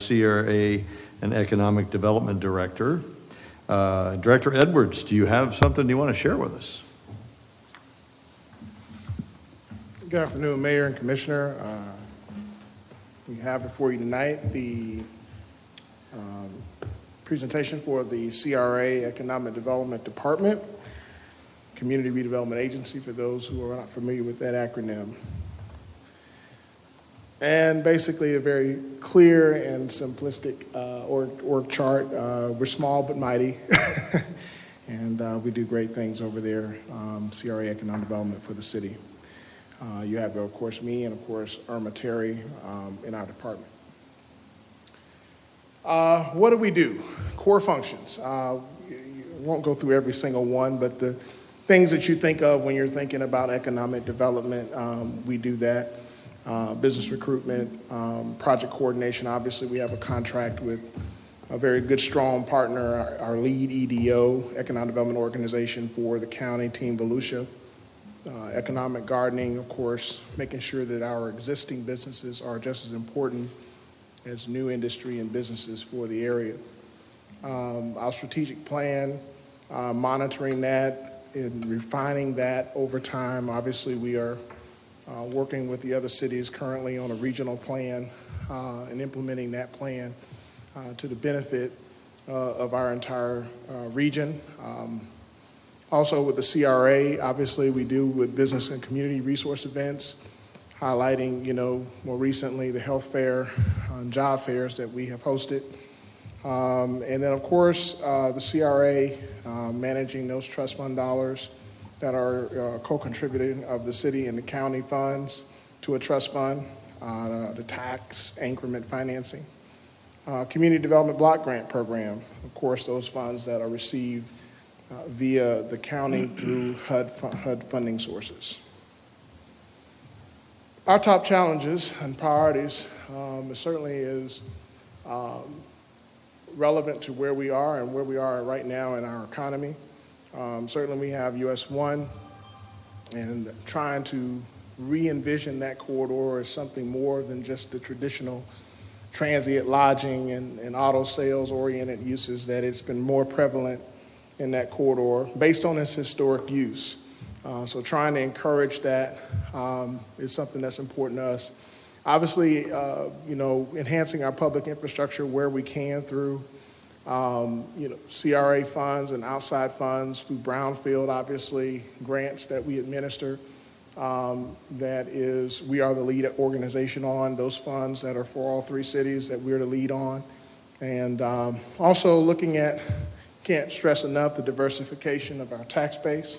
CRA and Economic Development Director. Director Edwards, do you have something you want to share with us? Good afternoon, Mayor and Commissioner. We have before you tonight the presentation for the CRA Economic Development Department, Community Redevelopment Agency, for those who are not familiar with that acronym. And basically a very clear and simplistic org chart. We're small but mighty, and we do great things over there, CRA Economic Development for the city. You have, of course, me and, of course, Irma Terry in our department. What do we do? Core functions. You won't go through every single one, but the things that you think of when you're thinking about economic development, we do that. Business recruitment, project coordination. Obviously, we have a contract with a very good, strong partner, our lead EDO, Economic Development Organization for the county, Team Volusia. Economic gardening, of course, making sure that our existing businesses are just as important as new industry and businesses for the area. Our strategic plan, monitoring that and refining that over time. Obviously, we are working with the other cities currently on a regional plan and implementing that plan to the benefit of our entire region. Also with the CRA, obviously we do with business and community resource events, highlighting, more recently the health fair and job fairs that we have hosted. And then of course, the CRA managing those trust fund dollars that are co-contributing of the city and the county funds to a trust fund, the tax increment financing. Community Development Block Grant Program, of course, those funds that are received via the county through HUD funding sources. Our top challenges and priorities certainly is relevant to where we are and where we are right now in our economy. Certainly we have US 1 and trying to re-envision that corridor as something more than just the traditional transient lodging and auto sales oriented uses, that it's been more prevalent in that corridor based on its historic use. So trying to encourage that is something that's important to us. Obviously, enhancing our public infrastructure where we can through, CRA funds and outside funds through brownfield, obviously, grants that we administer. That is, we are the lead organization on those funds that are for all three cities that we're the lead on. And also looking at, can't stress enough, the diversification of our tax base.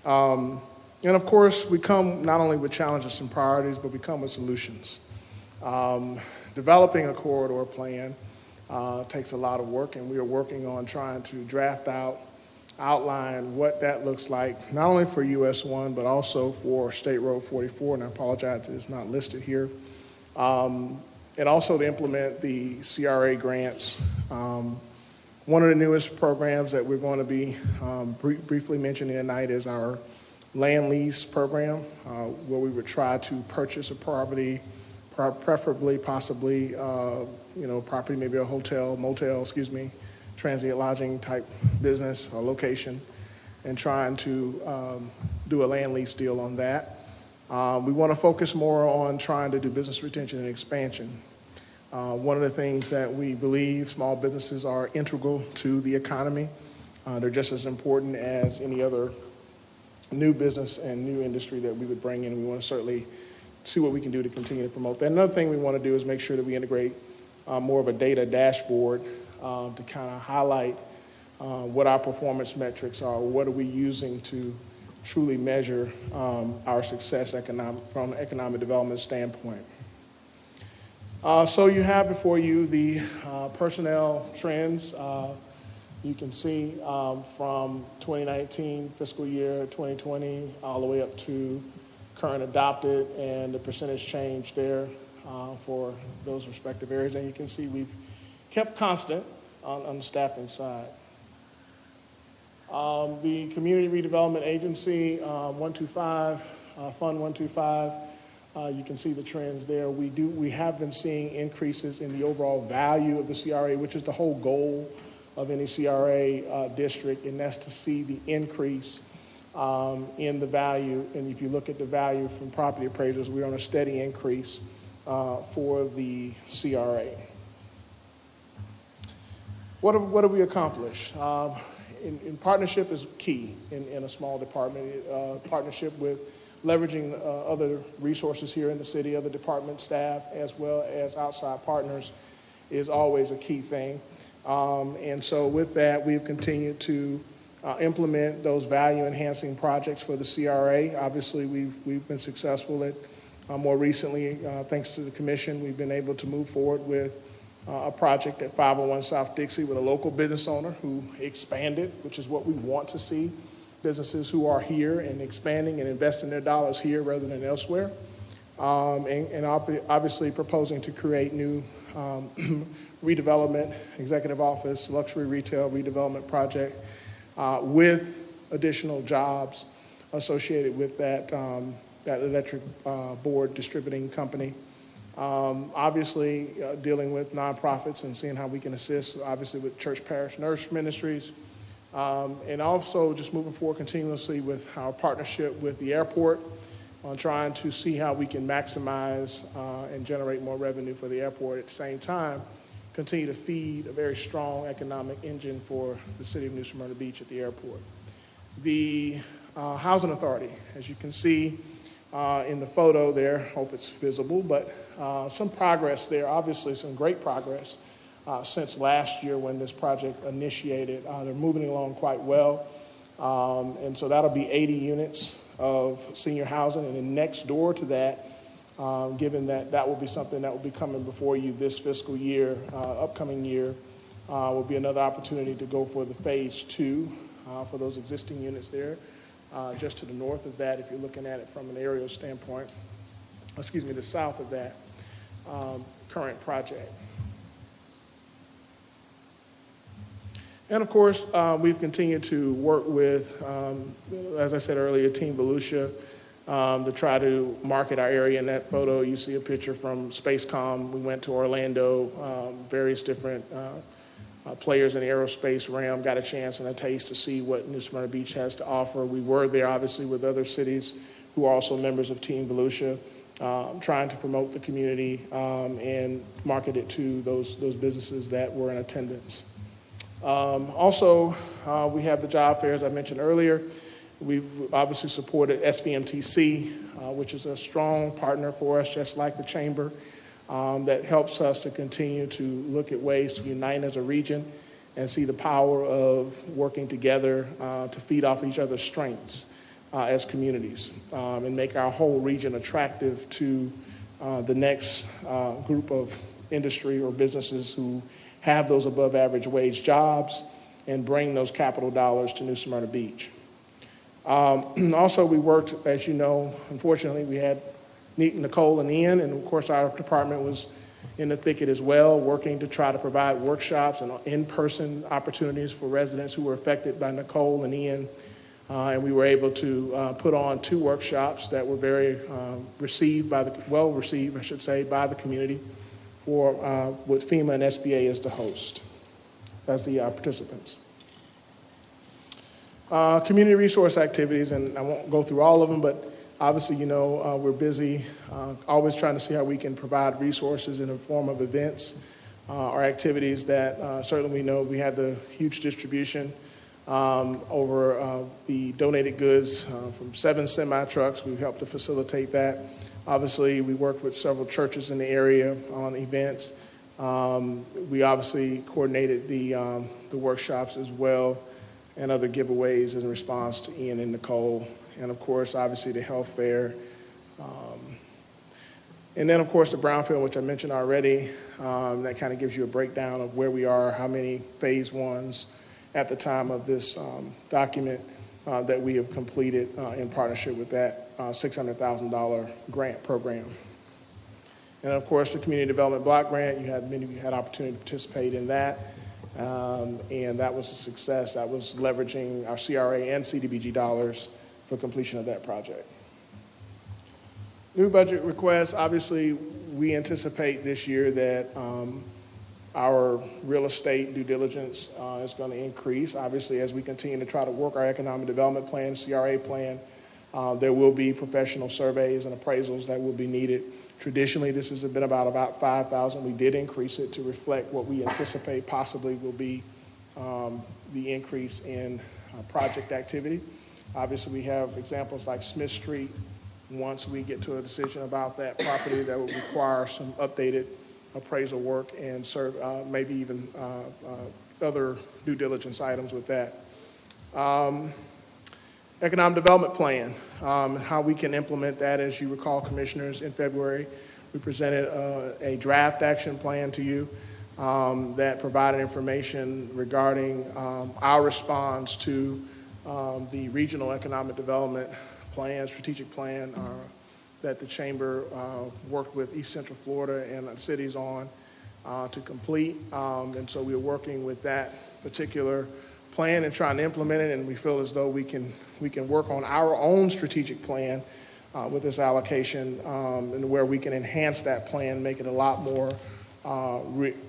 And of course, we come not only with challenges and priorities, but we come with solutions. Developing a corridor plan takes a lot of work, and we are working on trying to draft outline what that looks like, not only for US 1, but also for State Road 44, and I apologize it's not listed here. And also to implement the CRA grants. One of the newest programs that we're going to be briefly mentioning tonight is our land lease program, where we would try to purchase a property, preferably, possibly, property, maybe a hotel, motel, transient lodging type business or location, and trying to do a land lease deal on that. We want to focus more on trying to do business retention and expansion. One of the things that we believe, small businesses are integral to the economy. They're just as important as any other new business and new industry that we would bring in. We want to certainly see what we can do to continue to promote that. Another thing we want to do is make sure that we integrate more of a data dashboard to kind of highlight what our performance metrics are, what are we using to truly measure our success from an economic development standpoint. So you have before you the personnel trends. You can see from 2019 fiscal year 2020 all the way up to current adopted and the percentage change there for those respective areas. And you can see we've kept constant on the staffing side. The Community Redevelopment Agency, 125, Fund 125, You can see the trends there. We have been seeing increases in the overall value of the CRA, which is the whole goal of any CRA district, and that's to see the increase in the value. And if you look at the value from property appraisers, we're on a steady increase for the CRA. What have we accomplished? In partnership is key in a small department. Partnership with leveraging other resources here in the city, other department staff, as well as outside partners is always a key thing. And so with that, we've continued to implement those value-enhancing projects for the CRA. Obviously, we've been successful at, more recently, thanks to the commission, we've been able to move forward with a project at 501 South Dixie with a local business owner who expanded, which is what we want to see. Businesses who are here and expanding and investing their dollars here rather than elsewhere. And obviously proposing to create new redevelopment, executive office, luxury retail redevelopment project with additional jobs associated with that electric board distributing company. Obviously dealing with nonprofits and seeing how we can assist, obviously with Church Parish Nurse Ministries. And also just moving forward continuously with our partnership with the airport on trying to see how we can maximize and generate more revenue for the airport. At the same time, continue to feed a very strong economic engine for the city of New Smyrna Beach at the airport. The Housing Authority, as you can see in the photo there, hope it's visible, but some progress there, obviously some great progress since last year when this project initiated. They're moving along quite well. And so that'll be 80 units of senior housing. And then next door to that, given that that will be something that will be coming before you this fiscal year, upcoming year, will be another opportunity to go for the phase 2 for those existing units there. Just to the north of that, if you're looking at it from an aerial standpoint, the south of that current project. And of course, we've continued to work with, as I said earlier, Team Volusia to try to market our area. In that photo, you see a picture from Spacecom. We went to Orlando, various different players in the aerospace realm, got a chance and a taste to see what New Smyrna Beach has to offer. We were there, obviously, with other cities who are also members of Team Volusia, trying to promote the community and market it to those businesses that were in attendance. Also, we have the job fairs I mentioned earlier. We've obviously supported SVMTC, which is a strong partner for us, just like the Chamber, that helps us to continue to look at ways to unite as a region and see the power of working together to feed off each other's strengths as communities and make our whole region attractive to the next group of industry or businesses who have those above average wage jobs and bring those capital dollars to New Smyrna Beach. Also, we worked, as you know, unfortunately, we had Nicole and Ian, and of course our department was in the thicket as well, working to try to provide workshops and in-person opportunities for residents who were affected by Nicole and Ian. And we were able to put on 2 workshops that were very well received, I should say, by the community, for with FEMA and SBA as the host, as the participants. Community resource activities, and I won't go through all of them, but obviously, you know, we're busy always trying to see how we can provide resources in the form of events or activities that certainly we know we had the huge distribution over the donated goods from 7 semi-trucks. We've helped to facilitate that. Obviously, we worked with several churches in the area on events. We obviously coordinated the workshops as well and other giveaways in response to Ian and Nicole. And of course, obviously the health fair. And then of course the brownfield, which I mentioned already, that kind of gives you a breakdown of where we are, how many phase 1s at the time of this document that we have completed in partnership with that $600,000 grant program. And of course, the Community Development Block Grant, many of you had opportunity to participate in that. And that was a success. That was leveraging our CRA and CDBG dollars for completion of that project. New budget requests, obviously, we anticipate this year that our real estate due diligence is going to increase. Obviously, as we continue to try to work our economic development plan, CRA plan, there will be professional surveys and appraisals that will be needed. Traditionally, this has been about 5,000. We did increase it to reflect what we anticipate possibly will be the increase in project activity. Obviously, we have examples like Smith Street. Once we get to a decision about that property, that will require some updated appraisal work and maybe even other due diligence items with that. Economic development plan, how we can implement that. As you recall, commissioners, in February, we presented a draft action plan to you that provided information regarding our response to the regional economic development plan, strategic plan that the Chamber worked with East Central Florida and the cities on to complete. And so we are working with that particular plan and trying to implement it, and we feel as though we can work on our own strategic plan with this allocation and where we can enhance that plan, make it a lot more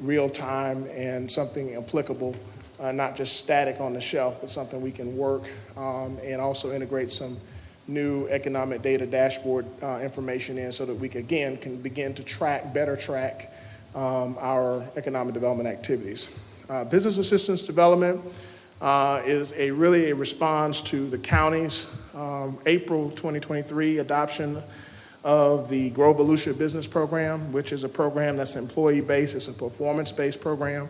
real time and something applicable, not just static on the shelf, but something we can work and also integrate some new economic data dashboard information in so that we can begin to better track our economic development activities. Business assistance development is really a response to the county's April 2023 adoption of the Grow Volusia Business Program, which is a program that's employee-based. It's a performance-based program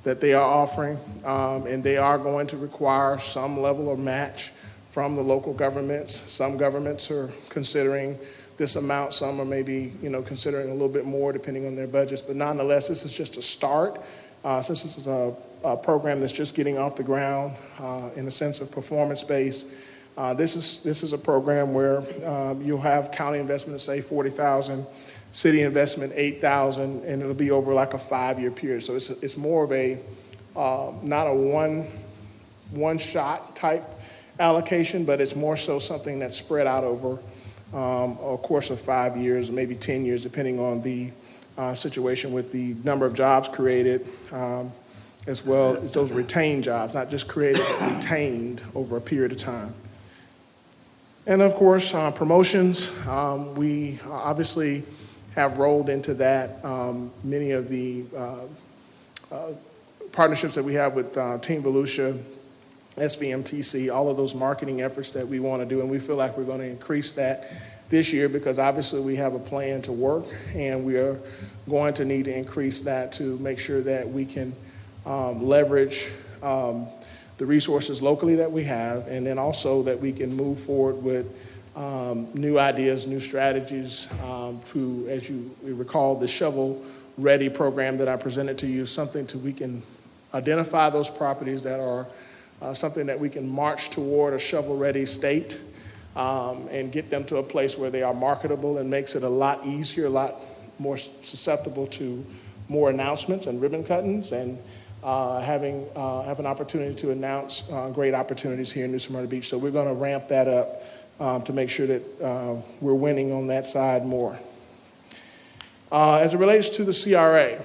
that they are offering, and they are going to require some level of match from the local governments. Some governments are considering this amount. Some are maybe, considering a little bit more depending on their budgets. But nonetheless, this is just a start. Since this is a program that's just getting off the ground in the sense of performance-based, this is a program where you'll have county investment, say $40,000, city investment $8,000, and it'll be over like a 5-year period. So it's more of a not a one-shot type allocation, but it's more so something that's spread out over a course of 5 years, maybe 10 years, depending on the situation with the number of jobs created, as well as those retained jobs, not just created, but retained over a period of time. And of course, promotions. We obviously have rolled into that many of the partnerships that we have with Team Volusia, SVMTC, all of those marketing efforts that we want to do, and we feel like we're going to increase that this year because obviously we have a plan to work, and we are going to need to increase that to make sure that we can leverage the resources locally that we have, and then also that we can move forward with new ideas, new strategies to, as you recall, the Shovel Ready program that I presented to you, something we can identify those properties that are something that we can march toward a shovel-ready state and get them to a place where they are marketable, and makes it a lot easier, a lot more susceptible to more announcements and ribbon cuttings, and have an opportunity to announce great opportunities here in New Smyrna Beach. So we're going to ramp that up to make sure that we're winning on that side more. As it relates to the CRA,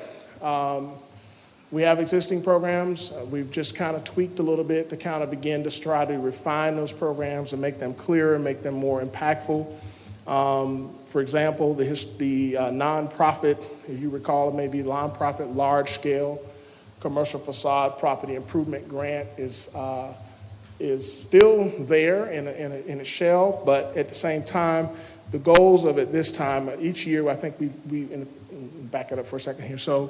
we have existing programs. We've just kind of tweaked a little bit to kind of begin to try to refine those programs and make them clearer, make them more impactful. For example, the nonprofit, if you recall, maybe nonprofit large-scale commercial facade property improvement grant is still there in a shell, but at the same time, the goals of it this time, each year, I think we back it up for a second here. So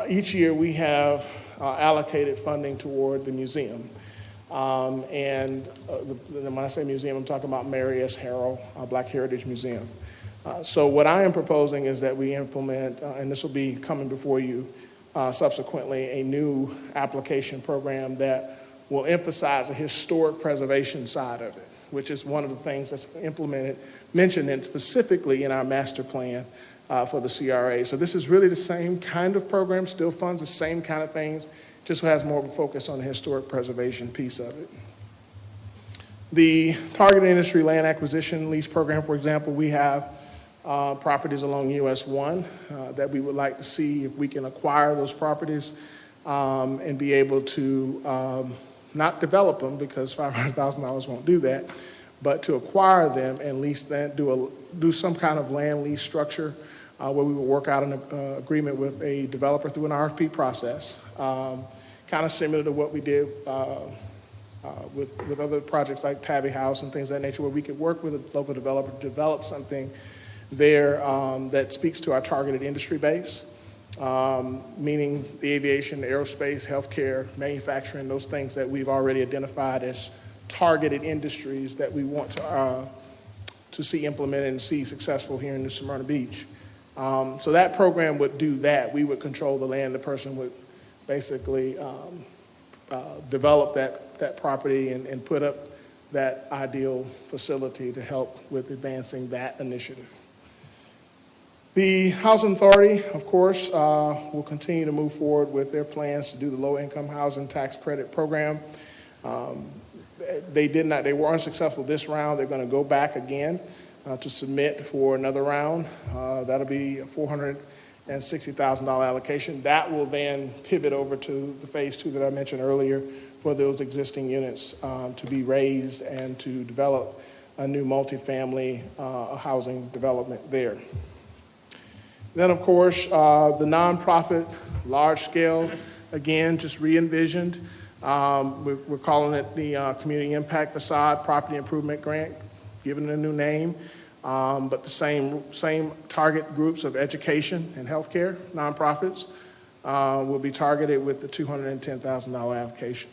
each year we have allocated funding toward the museum. And when I say museum, I'm talking about Mary S. Harrell Black Heritage Museum. So what I am proposing is that we implement, and this will be coming before you subsequently, a new application program that will emphasize the historic preservation side of it, which is one of the things that's mentioned specifically in our master plan for the CRA. So this is really the same kind of program, still funds the same kind of things, just has more of a focus on the historic preservation piece of it. The target industry land acquisition lease program, for example, we have properties along US 1 that we would like to see if we can acquire those properties and be able to not develop them, because $500,000 won't do that, but to acquire them and lease them, do some kind of land lease structure where we will work out an agreement with a developer through an RFP process, kind of similar to what we did with other projects like Tabby House and things of that nature, where we could work with a local developer to develop something there that speaks to our targeted industry base, meaning the aviation, aerospace, healthcare, manufacturing, those things that we've already identified as targeted industries that we want to see implemented and see successful here in New Smyrna Beach. So that program would do that. We would control the land. The person would basically develop that property and put up that ideal facility to help with advancing that initiative. The Housing Authority, of course, will continue to move forward with their plans to do the low-income housing tax credit program. They were unsuccessful this round. They're going to go back again to submit for another round. That'll be a $460,000 allocation. That will then pivot over to the phase 2 that I mentioned earlier for those existing units to be raised and to develop a new multifamily housing development there. Then, of course, the nonprofit, large scale, again, just re-envisioned. We're calling it the Community Impact Facade Property Improvement Grant, giving it a new name, but the same target groups of education and healthcare nonprofits will be targeted with the $210,000 application.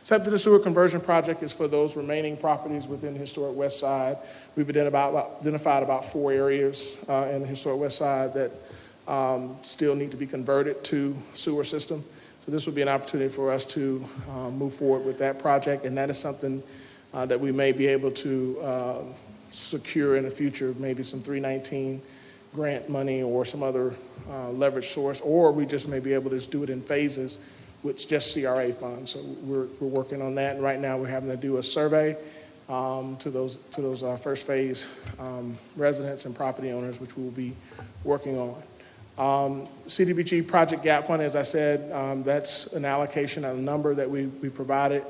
Septic to sewer conversion project is for those remaining properties within the historic West Side. We've identified about 4 areas in the historic West Side that still need to be converted to sewer system. So this would be an opportunity for us to move forward with that project, and that is something that we may be able to secure in the future, maybe some 319 grant money or some other leverage source, or we just may be able to just do it in phases with just CRA funds. So we're working on that, and right now we're having to do a survey to those first phase residents and property owners, which we'll be working on. CDBG project gap fund, as I said, that's an allocation, a number that we provided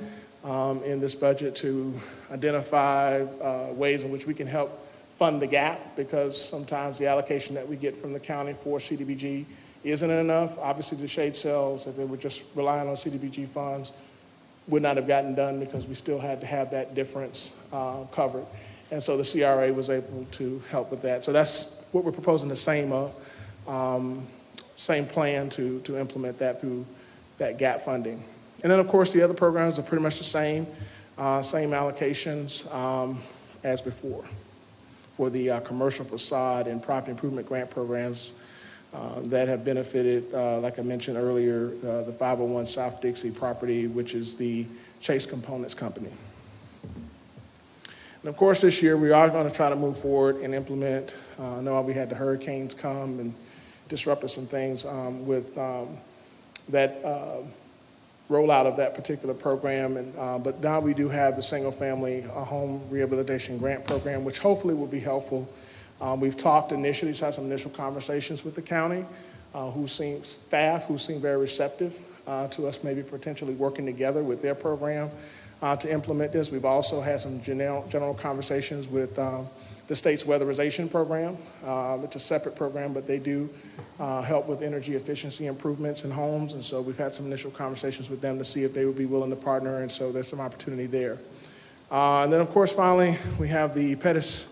in this budget to identify ways in which we can help fund the gap, because sometimes the allocation that we get from the county for CDBG isn't enough. Obviously, the shade cells, if they were just relying on CDBG funds, would not have gotten done because we still had to have that difference covered. And so the CRA was able to help with that. So that's what we're proposing, the same plan to implement that through that gap funding. And then, of course, the other programs are pretty much the same allocations as before for the commercial facade and property improvement grant programs that have benefited, like I mentioned earlier, the 501 South Dixie property, which is the Chase Components Company. And of course, this year we are going to try to move forward and implement. I know we had the hurricanes come and disrupted some things with that rollout of that particular program. But now we do have the single-family home rehabilitation grant program, which hopefully will be helpful. We've talked initially, had some initial conversations with the county, staff who seem very receptive to us maybe potentially working together with their program to implement this. We've also had some general conversations with the state's weatherization program. It's a separate program, but they do help with energy efficiency improvements in homes. And so we've had some initial conversations with them to see if they would be willing to partner. And so there's some opportunity there. And then, of course, finally, we have the Pettis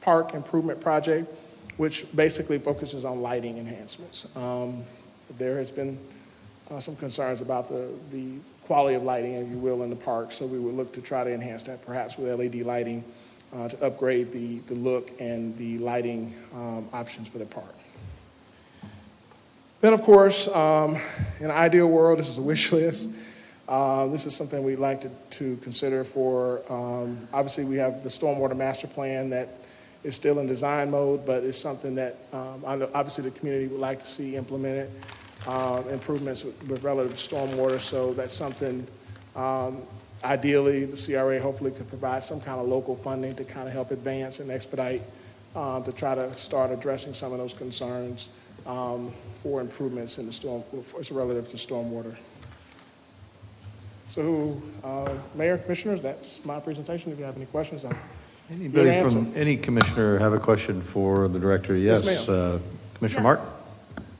Park Improvement Project, which basically focuses on lighting enhancements. There has been some concerns about the quality of lighting, if you will, in the park. So we would look to try to enhance that, perhaps with LED lighting, to upgrade the look and the lighting options for the park. Then, of course, in an ideal world, this is a wish list. This is something we'd like to consider for, obviously we have the Stormwater Master Plan that is still in design mode, but it's something that obviously the community would like to see implemented, improvements with relative to stormwater. So that's something, ideally, the CRA hopefully could provide some kind of local funding to kind of help advance and expedite to try to start addressing some of those concerns for improvements in the as relative to stormwater. So, Mayor, Commissioners, that's my presentation. If you have any questions, I'm Anybody here to from any commissioner have a question for the director? Yes, Yes, ma'am. Commissioner Yeah. Martin?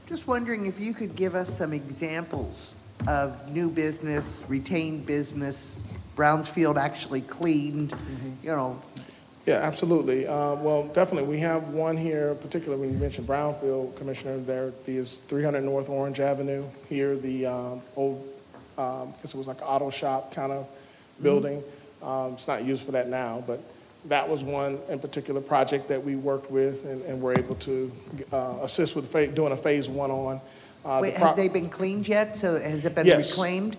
Just wondering if you could give us some examples of new business, retained business, Brownsfield actually cleaned, you know. Yeah, absolutely. Well, definitely, we have one here, particularly when you mentioned Brownfield, Commissioner, there is 300 North Orange Avenue here, the old, I guess it was like an auto shop kind of building. It's not used for that now, but that was one in particular project that we worked with and were able to assist with doing a phase one on. Wait, have they been cleaned yet? So has it been Yes. reclaimed?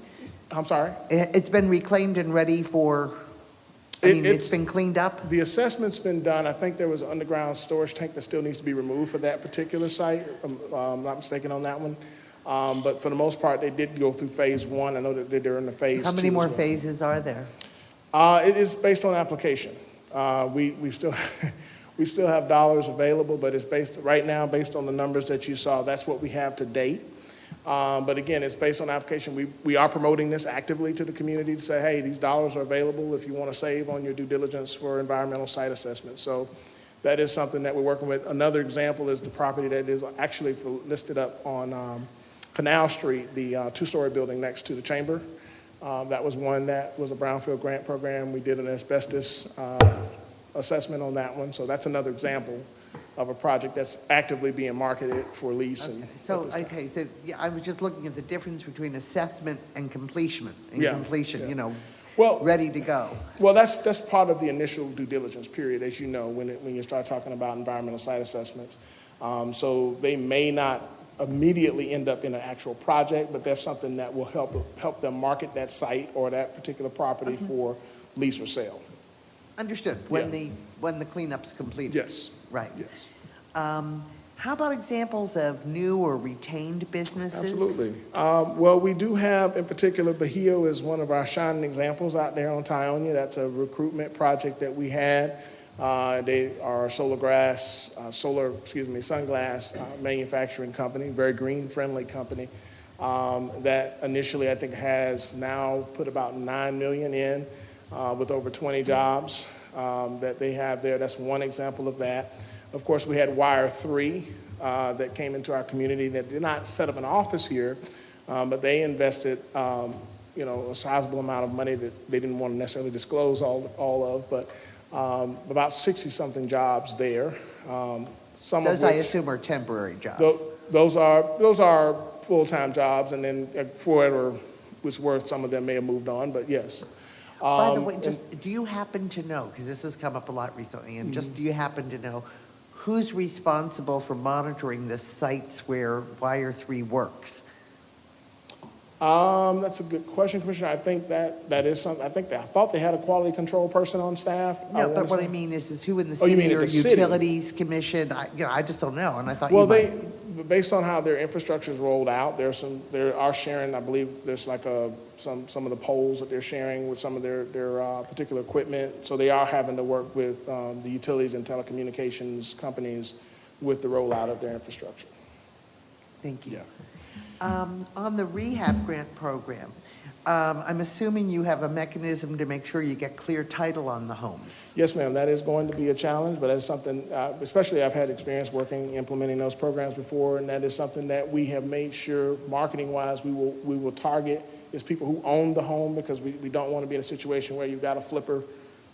I'm sorry? It's been reclaimed and ready for, it's been cleaned up? The assessment's been done. I think there was an underground storage tank that still needs to be removed for that particular site. I'm not mistaken on that one. But for the most part, they did go through phase one. I know that they're in the phase two. How many as more well. phases are there? It is based on application. We still we still have dollars available, but it's based right now based on the numbers that you saw. That's what we have to date. But again, it's based on application. We are promoting this actively to the community to say, hey, these dollars are available if you want to save on your due diligence for environmental site assessment. So that is something that we're working with. Another example is the property that is actually listed up on Canal Street, the two-story building next to the chamber. That was one that was a Brownfield grant program. We did an asbestos assessment on that one. So that's another example of a project that's actively being marketed for lease. And So, yeah, I was just looking at the difference between assessment and completion, you know, Well, ready to go. Well, that's part of the initial due diligence period, as you know, when you start talking about environmental site assessments. So they may not immediately end up in an actual project, but that's something that will help them market that site or that particular property for lease or sale. Understood, when the cleanup's completed. Yes. Right. Yes. How about examples of new or retained businesses? Absolutely. Well, we do have, in particular, Bahio is one of our shining examples out there on Tionia. That's a recruitment project that we had. They are sunglass manufacturing company, very green-friendly company that initially I think has now put about $9 million in with over 20 jobs that they have there. That's one example of that. Of course, we had Wire 3 that came into our community that did not set up an office here, but they invested a sizable amount of money that they didn't want to necessarily disclose all of, but about 60-something jobs there. Some of Those, I which, assume, are temporary jobs. those are full-time jobs, and then for whatever was worth, some of them may have moved on, but yes. By the way, do you happen to know, because this has come up a lot recently, and do you happen to know who's responsible for monitoring the sites where Wire 3 works? That's a good question, Commissioner. I think that is something. I thought they had a quality control person on staff. No, but what I mean is who in the Oh, you mean city at or the city? Utilities Commission? I just don't know, and I thought Well, you might. based on how their infrastructure is rolled out, there are sharing. I believe there's like some of the poles that they're sharing with some of their particular equipment. So they are having to work with the utilities and telecommunications companies with the rollout of their infrastructure. Thank you. Yeah. On the rehab grant program, I'm assuming you have a mechanism to make sure you get clear title on the homes. Yes, ma'am. That is going to be a challenge, but that's something, especially I've had experience implementing those programs before, and that is something that we have made sure, marketing-wise, we will target is people who own the home, because we don't want to be in a situation where you've got a flipper,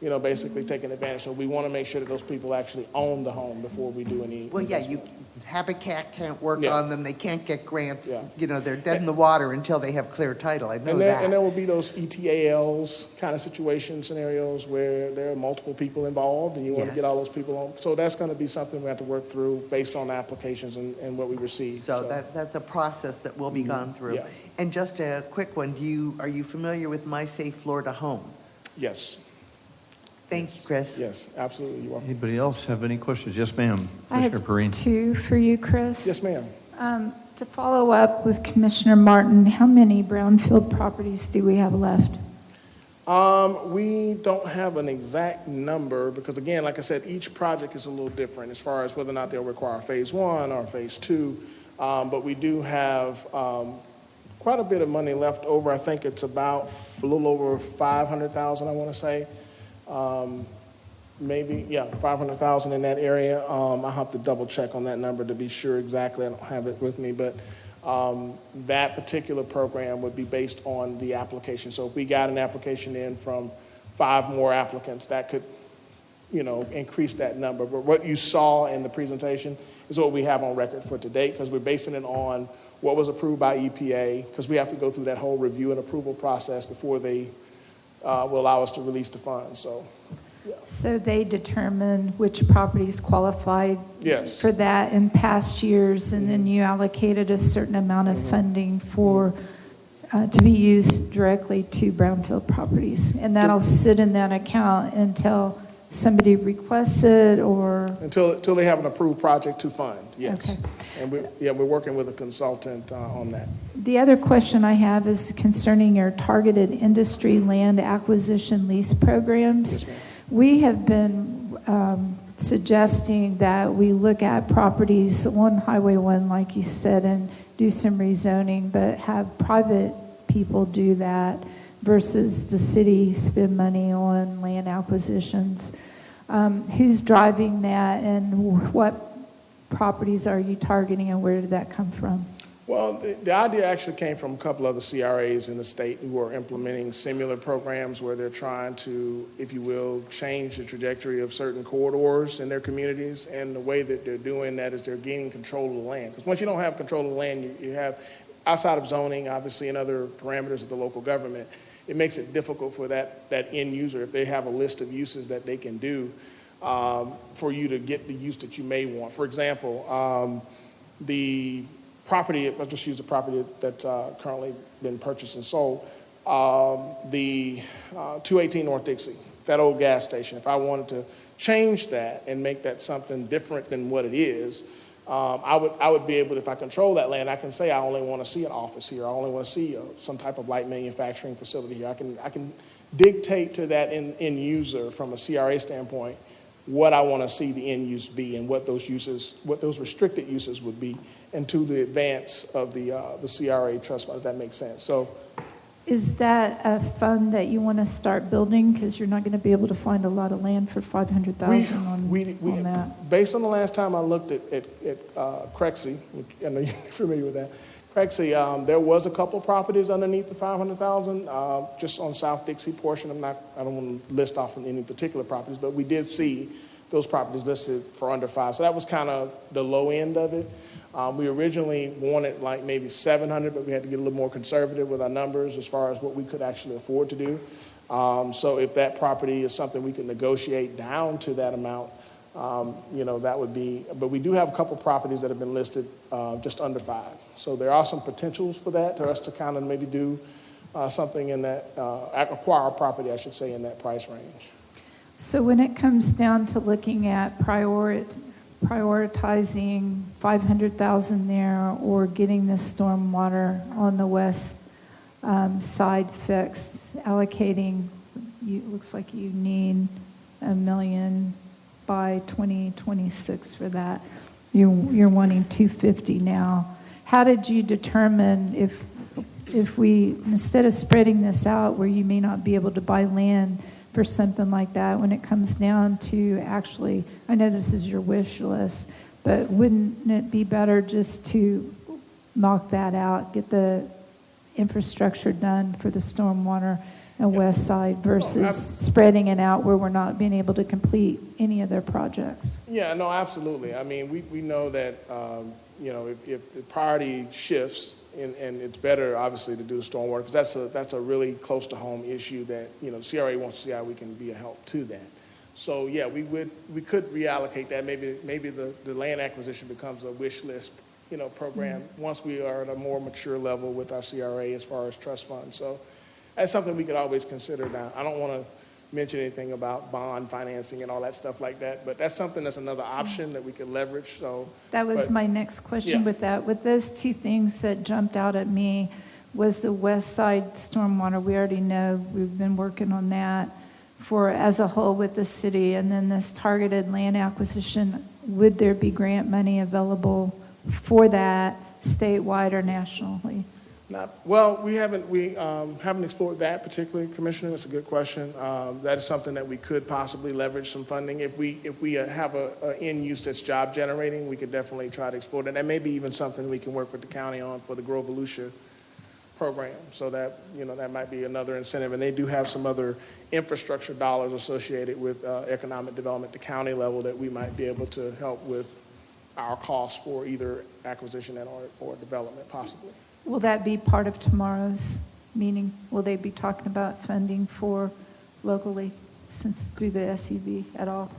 basically taking advantage. So we want to make sure that those people actually own the home before we do any. Well, yeah, Habitat can't work Yeah. on them, they can't get grants, Yeah. They're dead in the water until they have clear title, I know And that. there will be those ETALs kind of scenarios where there are multiple people involved and you want to get all those people on. So that's going to be something we have to work through based on applications and what we receive. So that's a process that will be gone through. Yeah. And just a quick one, are you familiar with My Safe Florida Home? Yes, Thank you, Chris. yes, absolutely. You're welcome. Anybody else have any questions? Yes, ma'am. I Commissioner have Perrine. two for you, Chris. Yes, ma'am. To follow up with Commissioner Martin, how many brownfield properties do we have left? We don't have an exact number because, again, like I said, each project is a little different as far as whether or not they'll require phase 1 or phase 2. But we do have quite a bit of money left over. I think it's about a little over 500,000, I want to say. Maybe, yeah, 500,000 in that area. I'll have to double check on that number to be sure exactly. I don't have it with me, but that particular program would be based on the application. So if we got an application in from 5 more applicants, that could, increase that number. But what you saw in the presentation is what we have on record for to date, because we're basing it on what was approved by EPA, because we have to go through that whole review and approval process before they will allow us to release the funds. So they determine which properties qualified Yes. for that in past years, and then you allocated a certain amount of funding for to be used directly to brownfield properties, and that'll sit in that account until somebody requests it, or Until they have an approved project to fund, yes. Okay. And we're working with a consultant on that. The other question I have is concerning your targeted industry land acquisition lease programs. Yes, ma'am. We have been suggesting that we look at properties on Highway 1, like you said, and do some rezoning, but have private people do that versus the city spend money on land acquisitions. Who's driving that, and what properties are you targeting, and where did that come from? Well, the idea actually came from a couple other CRAs in the state who are implementing similar programs where they're trying to, if you will, change the trajectory of certain corridors in their communities. And the way that they're doing that is they're gaining control of the land. Because once you don't have control of the land, you have, outside of zoning, obviously, and other parameters of the local government, it makes it difficult for that end user, if they have a list of uses that they can do, for you to get the use that you may want. For example, the property, I'll just use the property that's currently been purchased and sold, the 218 North Dixie, that old gas station. If I wanted to change that and make that something different than what it is, I would be able to, if I control that land, I can say I only want to see an office here. I only want to see some type of light manufacturing facility here. I can dictate to that end user from a CRA standpoint what I want to see the end use be and what those restricted uses would be, and to the advance of the CRA trust fund, if that makes sense. So, Is that a fund that you want to start building? Because you're not going to be able to find a lot of land for $500,000 on that. Based on the last time I looked at Crexie, which I know you're familiar with that, Crexie, there was a couple properties underneath the $500,000, just on South Dixie portion. I don't want to list off any particular properties, but we did see those properties listed for under $500,000. So that was kind of the low end of it. We originally wanted like maybe 700, but we had to get a little more conservative with our numbers as far as what we could actually afford to do. So if that property is something we could negotiate down to that amount, that would be, but we do have a couple properties that have been listed just under 5. So there are some potentials for that, for us to kind of maybe do something in that, acquire a property, I should say, in that price range. So when it comes down to looking at prioritizing 500,000 there, or getting the stormwater on the west side fixed, allocating, looks like you need $1 million by 2026 for that. You're wanting 250 now. How did you determine if we, instead of spreading this out where you may not be able to buy land for something like that, when it comes down to actually, I know this is your wish list, but wouldn't it be better just to knock that out, get the infrastructure done for the stormwater and west side versus spreading it out where we're not being able to complete any of their projects? Yeah, no, absolutely. I mean, we know that, if the priority shifts, and it's better, obviously, to do the stormwater, because that's a really close to home issue that, CRA wants to see how we can be a help to that. So, yeah, we could reallocate that. Maybe the land acquisition becomes a wish list, program once we are at a more mature level with our CRA as far as trust funds. So that's something we could always consider now. I don't want to mention anything about bond financing and all that stuff like that, but that's something that's another option that we could leverage. So That was my next question with that. With those two things that jumped out at me, was the west side stormwater. We already know, we've been working on that for as a whole with the city. And then this targeted land acquisition, would there be grant money available for that statewide or nationally? Well, we haven't explored that particularly, Commissioner. That's a good question. That is something that we could possibly leverage some funding. If we have a end use that's job generating, we could definitely try to explore that. That may be even something we can work with the county on for the Grow Volusia program. So that, that might be another incentive. And they do have some other infrastructure dollars associated with economic development at the county level that we might be able to help with our costs for either acquisition or development possibly. Will that be part of tomorrow's meeting? Will they be talking about funding for locally since through the SEV at all?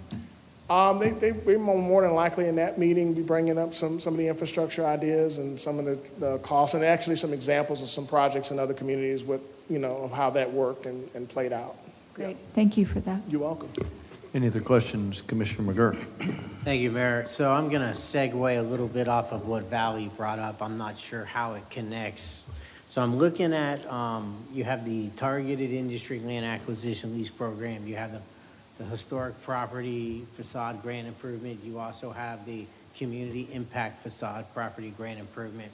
They more than likely in that meeting be bringing up some of the infrastructure ideas and some of the costs and actually some examples of some projects in other communities with, of how that worked and played out. Great. Thank you for that. You're welcome. Any other questions, Commissioner McGurk? Thank you, Mayor. So I'm going to segue a little bit off of what Valley brought up. I'm not sure how it connects. So I'm looking at, you have the targeted industry land acquisition lease program. You have the historic property facade grant improvement. You also have the community impact facade property grant improvement.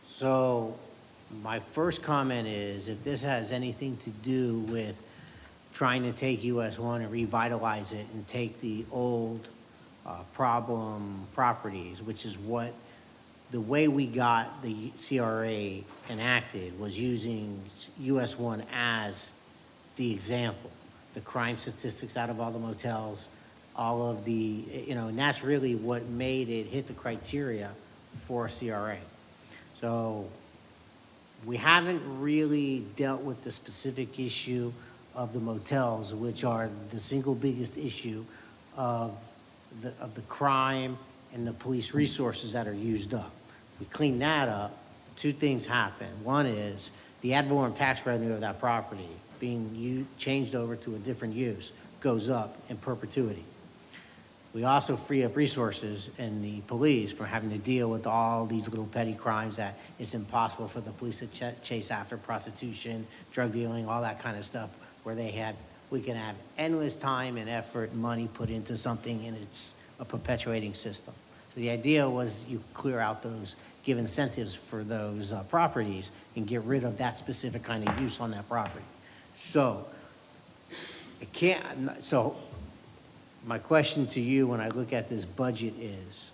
So my first comment is, if this has anything to do with trying to take US 1 and revitalize it and take the old problem properties, which is what the way we got the CRA enacted was using US 1 as the example. The crime statistics out of all the motels, all of the, and that's really what made it hit the criteria for CRA. So we haven't really dealt with the specific issue of the motels, which are the single biggest issue of the crime and the police resources that are used up. We clean that up, two things happen. One is the ad valorem tax revenue of that property being changed over to a different use goes up in perpetuity. We also free up resources in the police from having to deal with all these little petty crimes that it's impossible for the police to chase after: prostitution, drug dealing, all that kind of stuff, where we can have endless time and effort and money put into something, and it's a perpetuating system. So the idea was you clear out those, give incentives for those properties and get rid of that specific kind of use on that property. So my question to you when I look at this budget is,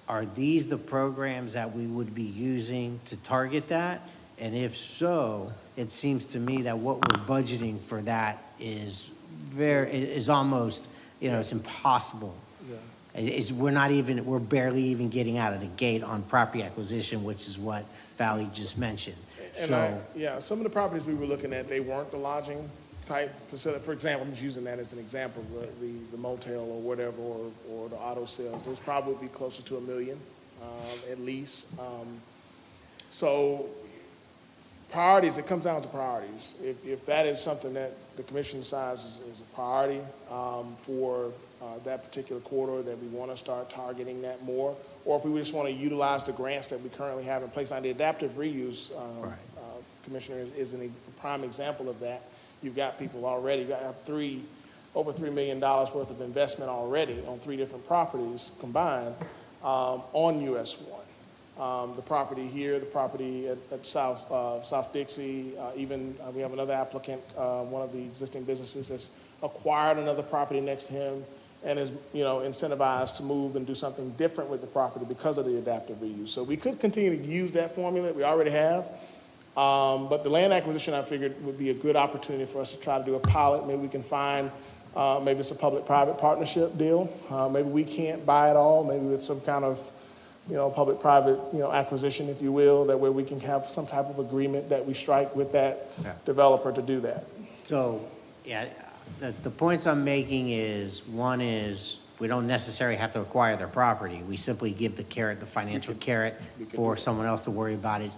are these the programs that we would be using to target that? And if so, it seems to me that what we're budgeting for that is almost, it's impossible. Yeah. We're barely even getting out of the gate on property acquisition, which is what Valley just mentioned. And some of the properties we were looking at, they weren't the lodging type facility. For example, I'm just using that as an example, the motel or whatever, or the auto sales. Those probably would be closer to $1 million, at least. So priorities, it comes down to priorities. If that is something that the commission decides is a priority for that particular corridor, that we want to start targeting that more, or if we just want to utilize the grants that we currently have in place. Now, the adaptive reuse, Commissioner, is a prime example of that. You've got people already, you have over $3 million worth of investment already on 3 different properties combined on US 1. The property here, the property at South Dixie, even we have another applicant, one of the existing businesses that's acquired another property next to him and is, incentivized to move and do something different with the property because of the adaptive reuse. So we could continue to use that formula. We already have. But the land acquisition, I figured, would be a good opportunity for us to try to do a pilot. Maybe we can find, maybe it's a public-private partnership deal. Maybe we can't buy it all. Maybe it's some kind of, public-private, acquisition, if you will, that way we can have some type of agreement that we strike with that developer to do that. So, the points I'm making is, one is, we don't necessarily have to acquire their property. We simply give the carrot, the financial carrot, for someone else to worry about it,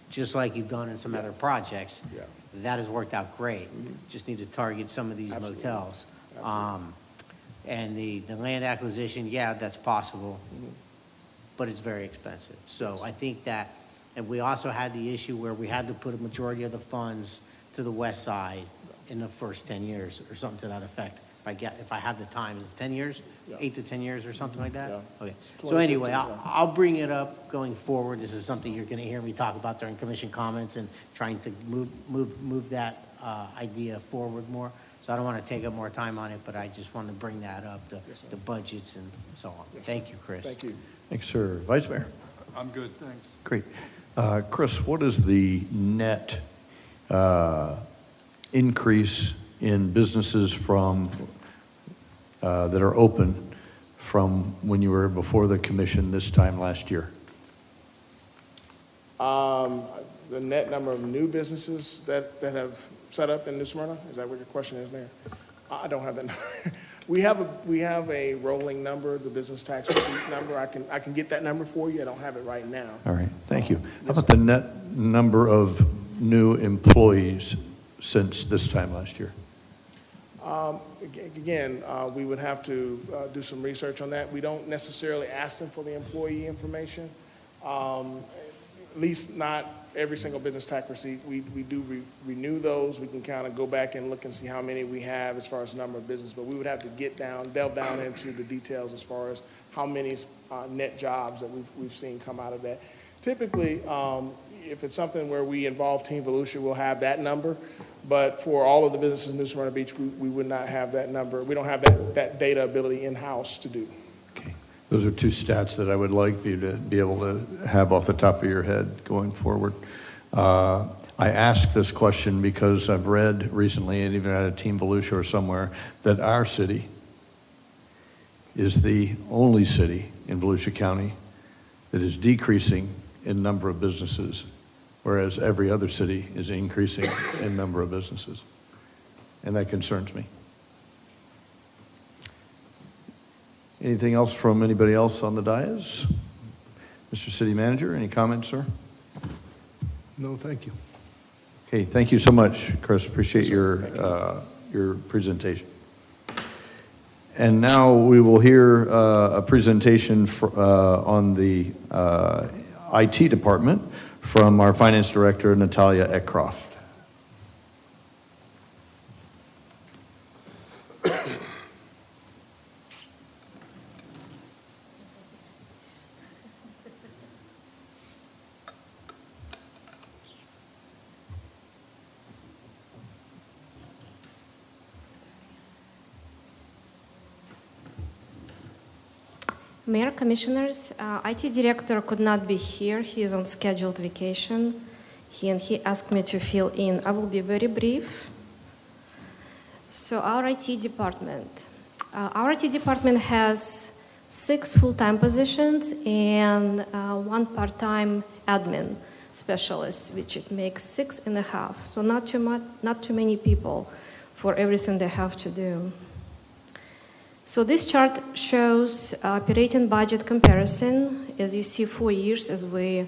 just like you've done in some other projects. Yeah. That has worked out great. Just need to target some of these motels. And the land acquisition, that's possible, but it's very expensive. So I think that And we also had the issue where we had to put a majority of the funds to the west side in the first 10 years, or something to that effect. If I have the time, is it 10 years? Yeah. 8 to 10 years or something like that? Yeah. Okay. So 2015, anyway, yeah. I'll bring it up going forward. This is something you're going to hear me talk about during commission comments and trying to move that idea forward more. So I don't want to take up more time on it, but I just want to bring that up, Yes, sir. the budgets and so on. Yes, sir. Thank you, Chris. Thank you. Thanks, sir. Vice Mayor? I'm good, thanks. Great. Chris, what is the net increase in businesses from, that are open from when you were before the commission this time last year? The net number of new businesses that have set up in New Smyrna, is that what your question is, Mayor? I don't have that number. We have a rolling number, the business tax receipt number. I can get that number for you. I don't have it right now. All right, thank you. How about the net number of new employees since this time last year? Again, we would have to do some research on that. We don't necessarily ask them for the employee information, at least not every single business tax receipt. We do renew those. We can kind of go back and look and see how many we have as far as number of business, but we would have to delve down into the details as far as how many net jobs that we've seen come out of that. Typically, if it's something where we involve Team Volusia, we'll have that number. But for all of the businesses in New Smyrna Beach, we would not have that number. We don't have that data ability in-house to do. Okay. Those are two stats that I would like for you to be able to have off the top of your head going forward. I ask this question because I've read recently, and even at a Team Volusia or somewhere, that our city is the only city in Volusia County that is decreasing in number of businesses, whereas every other city is increasing in number of businesses. And that concerns me. Anything else from anybody else on the dais? Mr. City Manager, any comments, sir? No, thank you. Okay, thank you so much, Chris. Appreciate your presentation. And now we will hear a presentation on the IT department from our Finance Director, Natalia Eckcroft. Mayor, Commissioners, IT Director could not be here. He is on scheduled vacation. He asked me to fill in. I will be very brief. So our IT department. Our IT department has 6 full-time positions and 1 part-time admin specialist, which it makes 6.5. So not too many people for everything they have to do. So this chart shows operating budget comparison. As you see, 4 years as we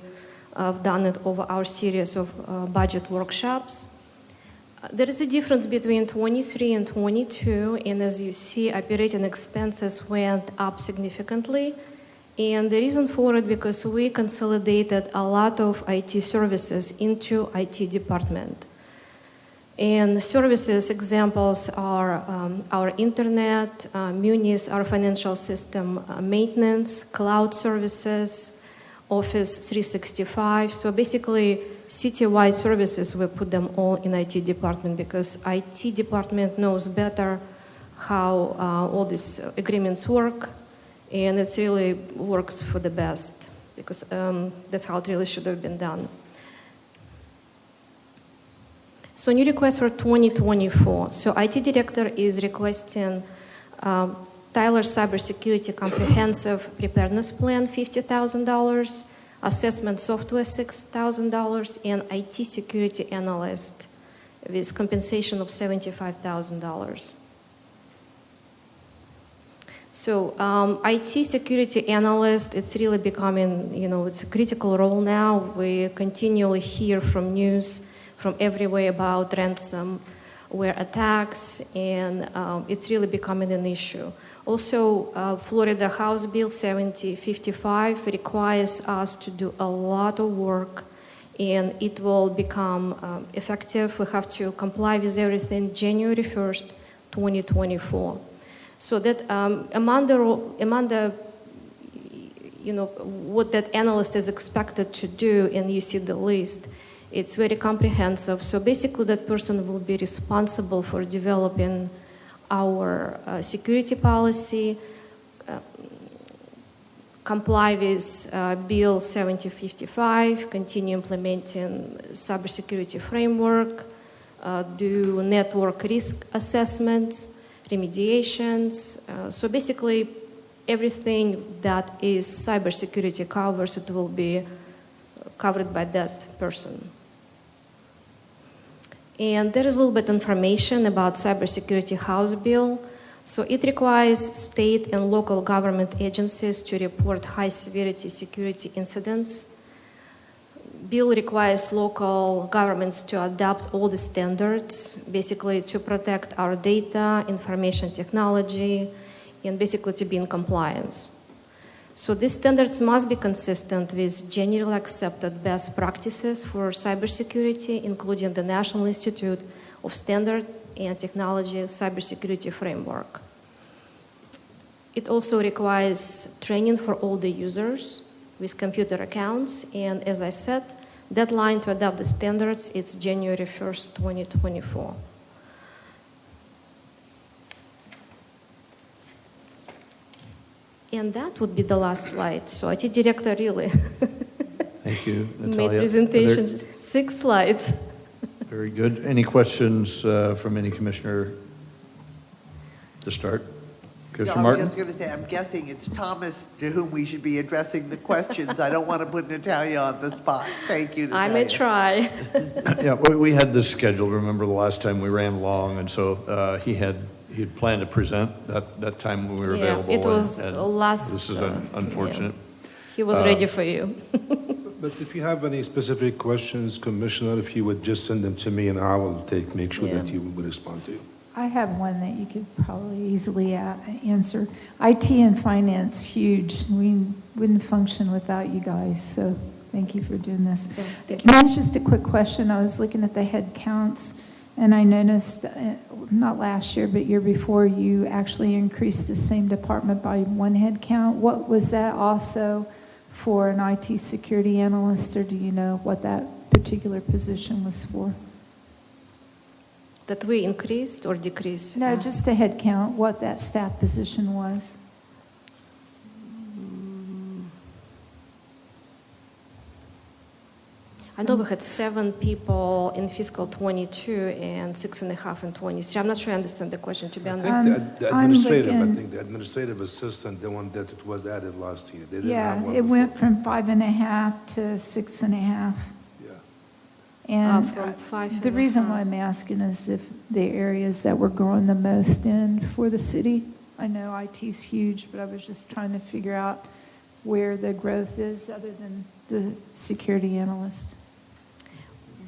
have done it over our series of budget workshops. There is a difference between 23 and 22, and as you see, operating expenses went up significantly. And the reason for it, because we consolidated a lot of IT services into IT department. And services examples are our internet, Munis, our financial system maintenance, cloud services, Office 365. So basically, city-wide services, we put them all in IT department because IT department knows better how all these agreements work, and it really works for the best because that's how it really should have been done. So new request for 2024. So IT Director is requesting Tyler Cybersecurity Comprehensive Preparedness Plan, $50,000, Assessment Software, $6,000, and IT Security Analyst with compensation of $75,000. So IT Security Analyst, it's really becoming, it's a critical role now. We continually hear from news from everywhere about ransomware attacks, and it's really becoming an issue. Also, Florida House Bill 7055 requires us to do a lot of work and it will become effective. We have to comply with everything January 1st, 2024. So that Amanda, you know, what that analyst is expected to do, and you see the list, it's very comprehensive. So basically that person will be responsible for developing our security policy, comply with Bill 7055, continue implementing cybersecurity framework, do network risk assessments, remediations. So basically everything that is cybersecurity covers, it will be covered by that person. And there is a little bit information about Cybersecurity House Bill. So it requires state and local government agencies to report high-severity security incidents. Bill requires local governments to adopt all the standards, basically to protect our data, information technology, and basically to be in compliance. So these standards must be consistent with generally accepted best practices for cybersecurity, including the National Institute of Standard and Technology Cybersecurity Framework. It also requires training for all the users with computer accounts, and as I said, deadline to adopt the standards is January 1st, 2024. And that would be the last slide. So IT director really Thank you, made Natalia. presentation, Are there- 6 slides. Very good. Any questions from any commissioner to start? No, Commissioner I was Martin? just going to say, I'm guessing it's Thomas to whom we should be addressing the questions. I don't want to put Natalia on the spot. Thank you, I Natalia. may try. Yeah, we had this scheduled, remember the last time we ran long, and so he had planned to present that time when we were Yeah, available. it was and last, This is yeah. unfortunate. He was ready for you. But if you have any specific questions, Commissioner, if you would just send them to me and I will make sure that Yeah. you will respond to you. I have one that you could probably easily answer. IT and finance, huge. We wouldn't function without you guys, so thank you for doing this. Yeah, thank you. Mine's just a quick question. I was looking at the head counts, and I noticed, not last year, but year before, you actually increased the same department by 1 head count. What was that also for an IT security analyst, or do you know what that particular position was for? That we increased or decreased? No, just the head count, what that staff position was. I know we had 7 people in fiscal 22 and 6.5 in 23. I'm not sure I understand the question, to be I honest. think the I'm administrative, I looking- think the administrative assistant, the one that it was added last year. They didn't Yeah, have one it before. went from 5.5 to 6.5. Yeah. And From 5.5. the reason why I'm asking is if the areas that we're growing the most in for the city. I know IT's huge, but I was just trying to figure out where the growth is other than the security analyst.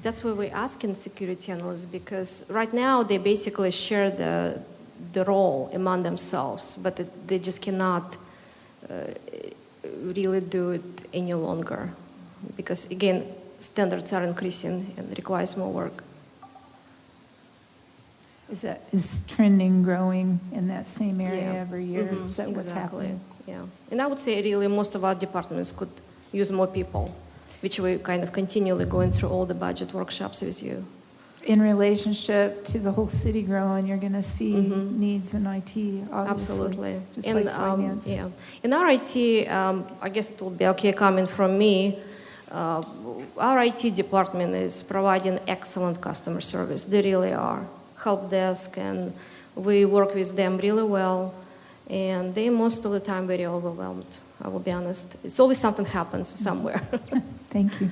That's why we're asking security analysts, because right now they basically share the role among themselves, but they just cannot really do it any longer. Because again, standards are increasing and requires more work. Is trending growing in that same area Yeah. every year? Mhm, Is that what's exactly. happening? Yeah. And I would say really most of our departments could use more people, which we're kind of continually going through all the budget workshops with you. In relationship to the whole city growing, you're going to see Mhm. needs in IT, obviously. Absolutely. Just And, like finance. yeah. In our IT, I guess it will be okay coming from me. Our IT department is providing excellent customer service. They really are. Help desk, and we work with them really well. And they most of the time very overwhelmed, I will be honest. It's always something happens somewhere. Thank you.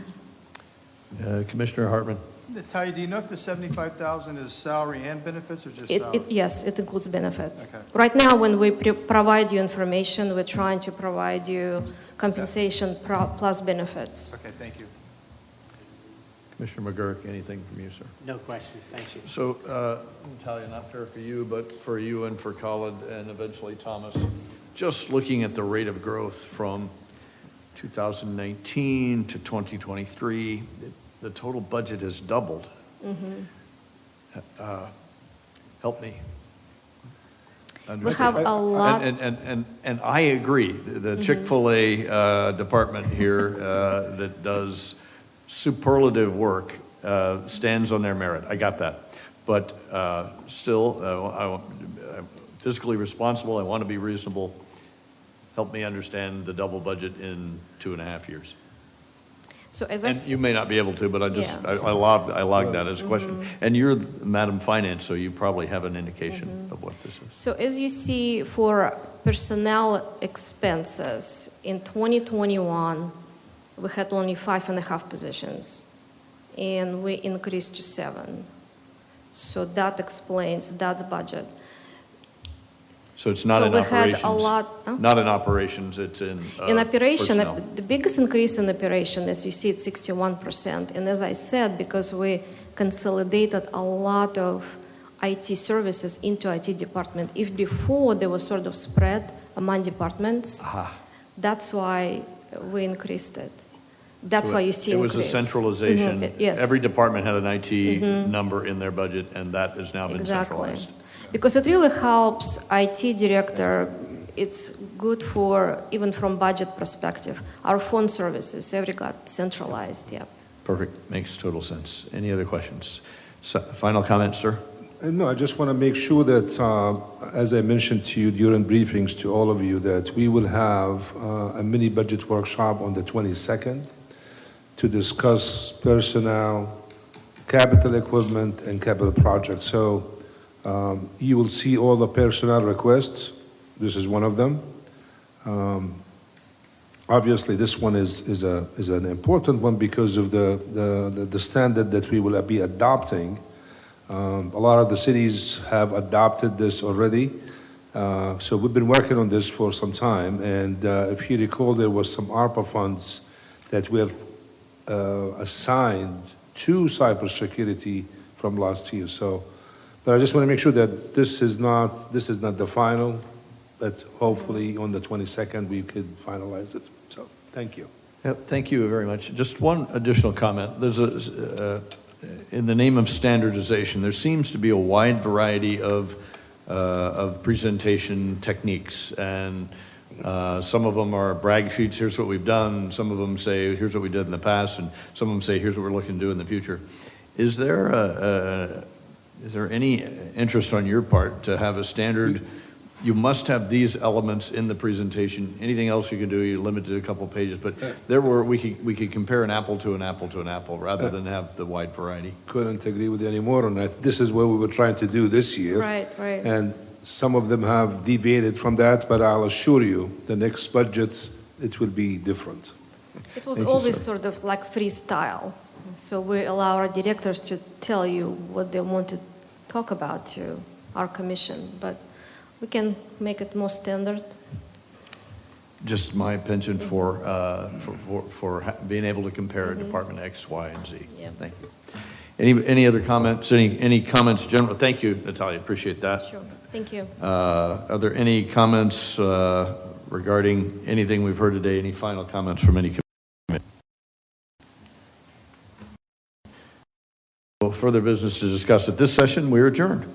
Commissioner Hartman? Natalia, do you know if the 75,000 is salary and benefits or just salary? Yes, it includes benefits. Okay. Right now, when we provide you information, we're trying to provide you compensation plus benefits. Okay, thank you. Commissioner McGurk, anything from you, sir? No questions, thank you. So, Natalia, not fair for you, but for you and for Khalid and eventually Thomas, just looking at the rate of growth from 2019 to 2023, the total budget has doubled. Help me. We have a lot. And I agree, the Chick-fil-A department here that does superlative work stands on their merit. I got that. But still, I'm fiscally responsible, I want to be reasonable. Help me understand the double budget in 2.5 years. So as And you may not be able to, but I just, Yeah. I logged that as a question. And you're Madam Finance, so you probably have an indication of what this is. So as you see, for personnel expenses, in 2021, we had only 5.5 positions, and we increased to 7. So that explains that budget. So it's not So in we had operations? a lot- huh? Not in operations, it's in In operation, personnel. the biggest increase in operation, as you see, it's 61%. And as I said, because we consolidated a lot of IT services into IT department. If before they were sort of spread among departments, that's why we increased it. That's So why you see It was a increase. centralization. Yes. Every department had an IT number in their budget, and that has now been Exactly. centralized. Because it really helps IT director. It's good for, even from budget perspective. Our phone services, every got centralized, yeah. Perfect, makes total sense. Any other questions? Final comments, sir? No, I just want to make sure that, as I mentioned to you during briefings to all of you, that we will have a mini budget workshop on the 22nd to discuss personnel, capital equipment, and capital projects. So you will see all the personnel requests. This is one of them. Obviously, this one is an important one because of the standard that we will be adopting. A lot of the cities have adopted this already. So we've been working on this for some time. And if you recall, there was some ARPA funds that were assigned to cybersecurity from last year. So, but I just want to make sure that this is not the final, but hopefully on the 22nd we could finalize it. So, thank you. Yep, thank you very much. Just one additional comment. There's in the name of standardization, there seems to be a wide variety of presentation techniques, and some of them are brag sheets, here's what we've done, some of them say, here's what we did in the past, and some of them say, here's what we're looking to do in the future. Is there any interest on your part to have a standard? You must have these elements in the presentation. Anything else you can do, you're limited to a couple pages. But we could compare an apple to an apple to an apple rather than have the wide variety. Couldn't agree with you anymore on that. This is what we were trying to do this year. Right, right. And some of them have deviated from that, but I'll assure you, the next budgets, it will be different. It was Thank you, always sir. sort of like freestyle. So we allow our directors to tell you what they want to talk about to our commission, but we can make it more standard. Just my penchant for being able to compare Department X, Y, and Z. Yeah. Thank you. Any other comments? Any comments? General. Thank you, Natalia. Appreciate that. Sure. Thank you. Are there any comments regarding anything we've heard today? Any final comments from any committee? No further business to discuss at this session. We are adjourned.